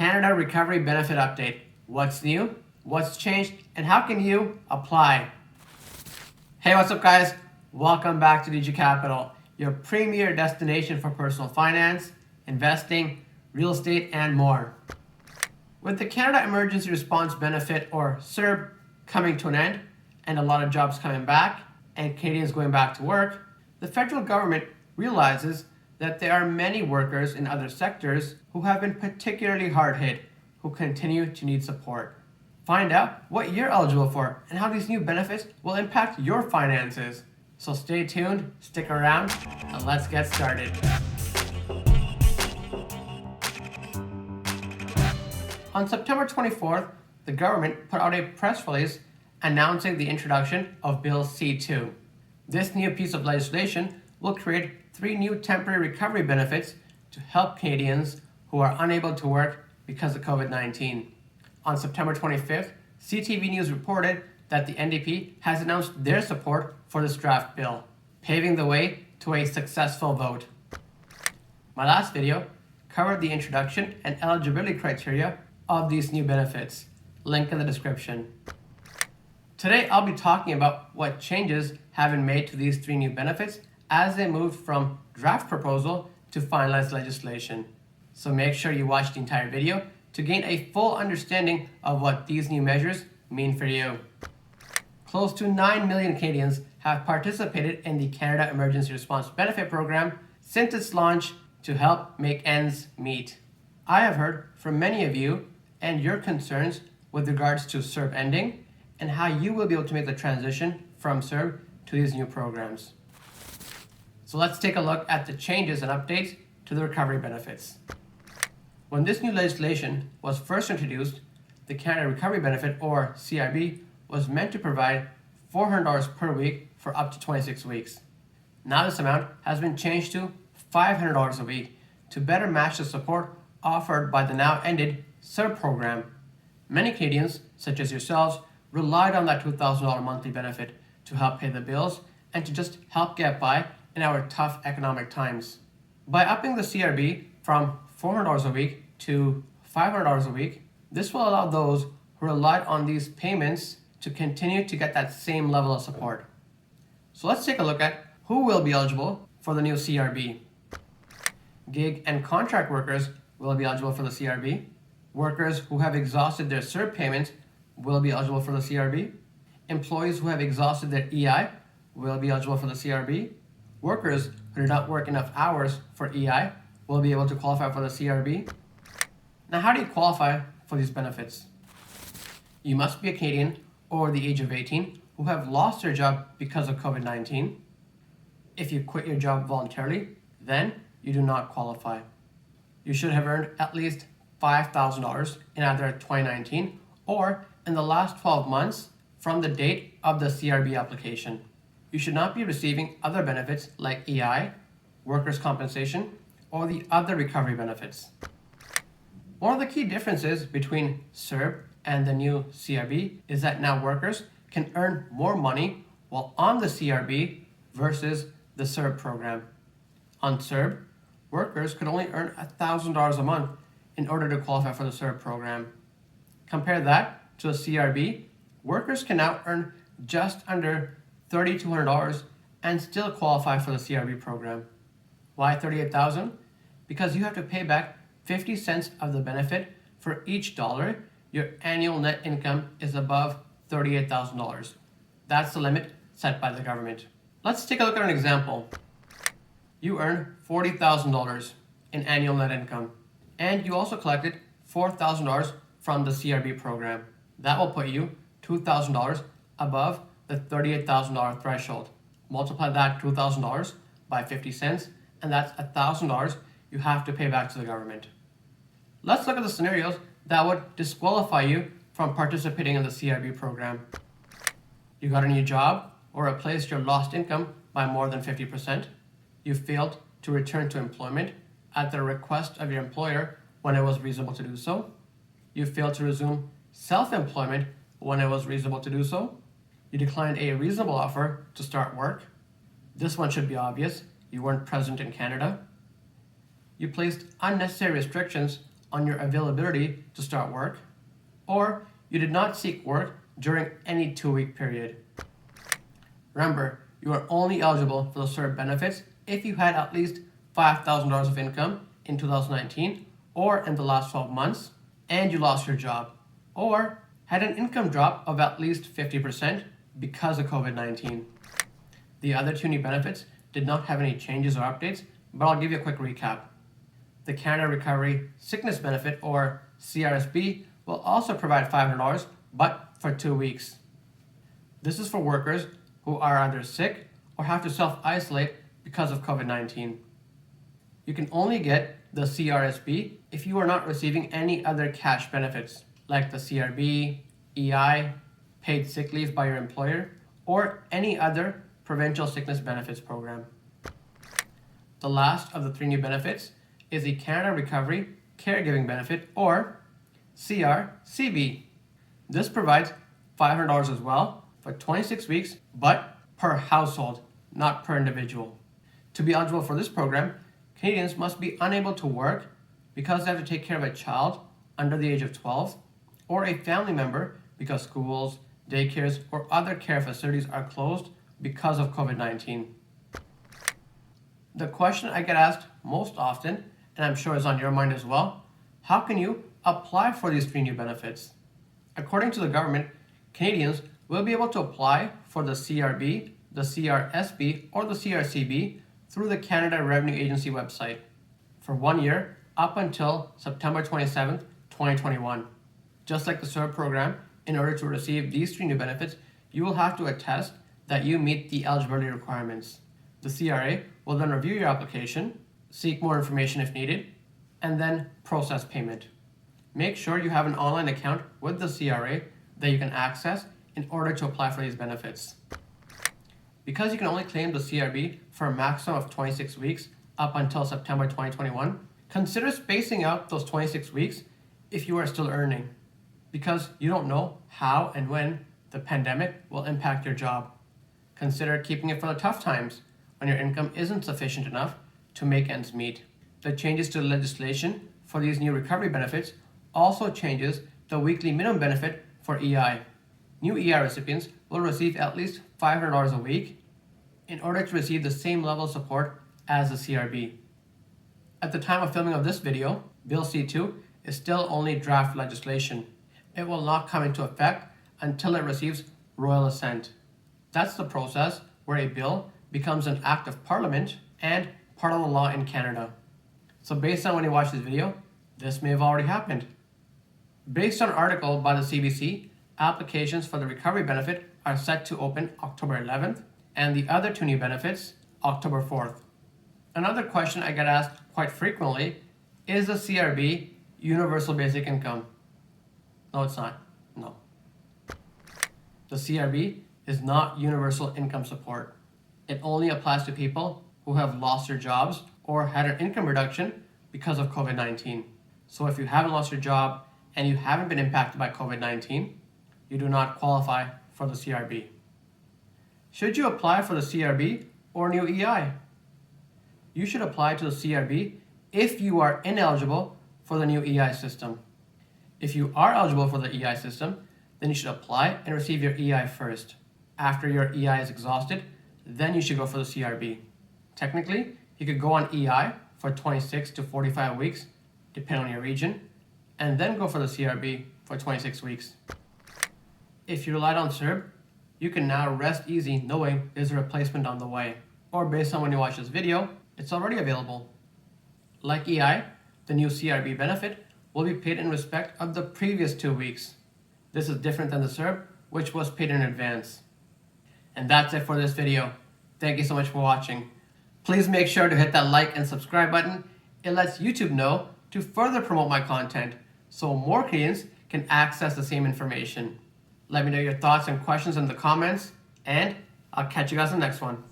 Canada Recovery Benefit Update. What's new? What's changed? And how can you apply? Hey, what's up guys? Welcome back to DG Capital, your premier destination for personal finance, investing, real estate, and more. With the Canada Emergency Response Benefit, or Cerb, coming to an end, and a lot of jobs coming back, and Canadians going back to work, the federal government realizes that there are many workers in other sectors who have been particularly hard hit, who continue to need support. Find out what you're eligible for and how these new benefits will impact your finances. So stay tuned, stick around, and let's get started. On September 24th, the government put out a press release announcing the introduction of Bill C-2. This new piece of legislation will create 3 new temporary recovery benefits to help Canadians who are unable to work because of COVID-19. On September 25th, CTV News reported that the NDP has announced their support for this draft bill, paving the way to a successful vote. My last video covered the introduction and eligibility criteria of these new benefits. Link in the description. Today I'll be talking about what changes have been made to these 3 new benefits as they moved from draft proposal to finalized legislation. So make sure you watch the entire video to gain a full understanding of what these new measures mean for you. Close to 9 million Canadians have participated in the Canada Emergency Response Benefit Program since its launch to help make ends meet. I have heard from many of you and your concerns with regards to Cerb ending and how you will be able to make the transition from Cerb to these new programs. So let's take a look at the changes and updates to the recovery benefits. When this new legislation was first introduced, the Canada Recovery Benefit, or CRB, was meant to provide $400 per week for up to 26 weeks. Now this amount has been changed to $500 a week to better match the support offered by the now ended Cerb program. Many Canadians, such as yourselves, relied on that $2,000 monthly benefit to help pay the bills and to just help get by in our tough economic times. By upping the CRB from $400 a week to $500 a week, this will allow those who relied on these payments to continue to get that same level of support. So let's take a look at who will be eligible for the new CRB. Gig and contract workers will be eligible for the CRB. Workers who have exhausted their Cerb payments will be eligible for the CRB. Employees who have exhausted their EI will be eligible for the CRB. Workers who do not work enough hours for EI will be able to qualify for the CRB. Now, how do you qualify for these benefits? You must be a Canadian over the age of 18 who have lost their job because of COVID-19. If you quit your job voluntarily, then you do not qualify. You should have earned at least $5,000 in either 2019 or in the last 12 months from the date of the CRB application. You should not be receiving other benefits like EI, workers' compensation, or the other recovery benefits. One of the key differences between Cerb and the new CRB is that now workers can earn more money while on the CRB versus the Cerb program. On Cerb, workers could only earn $1,000 a month in order to qualify for the Cerb program. Compare that to a CRB, workers can now earn just under $3,200 and still qualify for the CRB program. Why $38,000? Because you have to pay back 50 cents of the benefit for each dollar your annual net income is above $38,000. That's the limit set by the government. Let's take a look at an example. You earn $40,000 in annual net income, and you also collected $4,000 from the CRB program. That will put you $2,000 above the $38,000 threshold. Multiply that $2,000 by 50 cents, and that's $1,000 you have to pay back to the government. Let's look at the scenarios that would disqualify you from participating in the CRB program. You got a new job or replaced your lost income by more than 50%. You failed to return to employment at the request of your employer when it was reasonable to do so. You failed to resume self-employment when it was reasonable to do so. You declined a reasonable offer to start work. This one should be obvious. You weren't present in Canada. You placed unnecessary restrictions on your availability to start work, or you did not seek work during any 2-week period. Remember, you are only eligible for the Cerb benefits if you had at least $5,000 of income in 2019 or in the last 12 months, and you lost your job, or had an income drop of at least 50% because of COVID-19. The other 2 new benefits did not have any changes or updates, but I'll give you a quick recap. The Canada Recovery Sickness Benefit, or CRSB, will also provide $500, but for 2 weeks. This is for workers who are either sick or have to self-isolate because of COVID-19. You can only get the CRSB if you are not receiving any other cash benefits, like the CRB, EI, paid sick leave by your employer, or any other provincial sickness benefits program. The last of the 3 new benefits is the Canada Recovery Caregiving Benefit, or CRCB. This provides $500 as well for 26 weeks, but per household, not per individual. To be eligible for this program, Canadians must be unable to work because they have to take care of a child under the age of 12, or a family member because schools, daycares, or other care facilities are closed because of COVID-19. The question I get asked most often, and I'm sure is on your mind as well, how can you apply for these 3 new benefits? According to the government, Canadians will be able to apply for the CRB, the CRSB, or the CRCB through the Canada Revenue Agency website for 1 year up until September 27th, 2021. Just like the Cerb program, in order to receive these 3 new benefits, you will have to attest that you meet the eligibility requirements. The CRA will then review your application, seek more information if needed, and then process payment. Make sure you have an online account with the CRA that you can access in order to apply for these benefits. Because you can only claim the CRB for a maximum of 26 weeks up until September 2021, consider spacing out those 26 weeks if you are still earning, because you don't know how and when the pandemic will impact your job. Consider keeping it for the tough times when your income isn't sufficient enough to make ends meet. The changes to legislation for these new recovery benefits also changes the weekly minimum benefit for EI. New EI recipients will receive at least $500 a week in order to receive the same level of support as the CRB. At the time of filming of this video, Bill C-2 is still only draft legislation. It will not come into effect until it receives royal assent. That's the process where a bill becomes an act of parliament and part of the law in Canada. So based on when you watch this video, this may have already happened. Based on an article by the CBC, applications for the recovery benefit are set to open October 11th, and the other 2 new benefits, October 4th. Another question I get asked quite frequently is the CRB universal basic income? No, it's not. No. The CRB is not universal income support. It only applies to people who have lost their jobs or had an income reduction because of COVID-19. So if you haven't lost your job and you haven't been impacted by COVID-19, you do not qualify for the CRB. Should you apply for the CRB or new EI? You should apply to the CRB if you are ineligible for the new EI system. If you are eligible for the EI system, then you should apply and receive your EI first. After your EI is exhausted, then you should go for the CRB. Technically, you could go on EI for 26 to 45 weeks, depending on your region, and then go for the CRB for 26 weeks. If you relied on Cerb, you can now rest easy knowing there's a replacement on the way, or based on when you watch this video, it's already available. Like EI, the new CRB benefit will be paid in respect of the previous 2 weeks. This is different than the Cerb, which was paid in advance. And that's it for this video. Thank you so much for watching. Please make sure to hit that like and subscribe button. It lets YouTube know to further promote my content so more Canadians can access the same information. Let me know your thoughts and questions in the comments, and I'll catch you guys in the next one.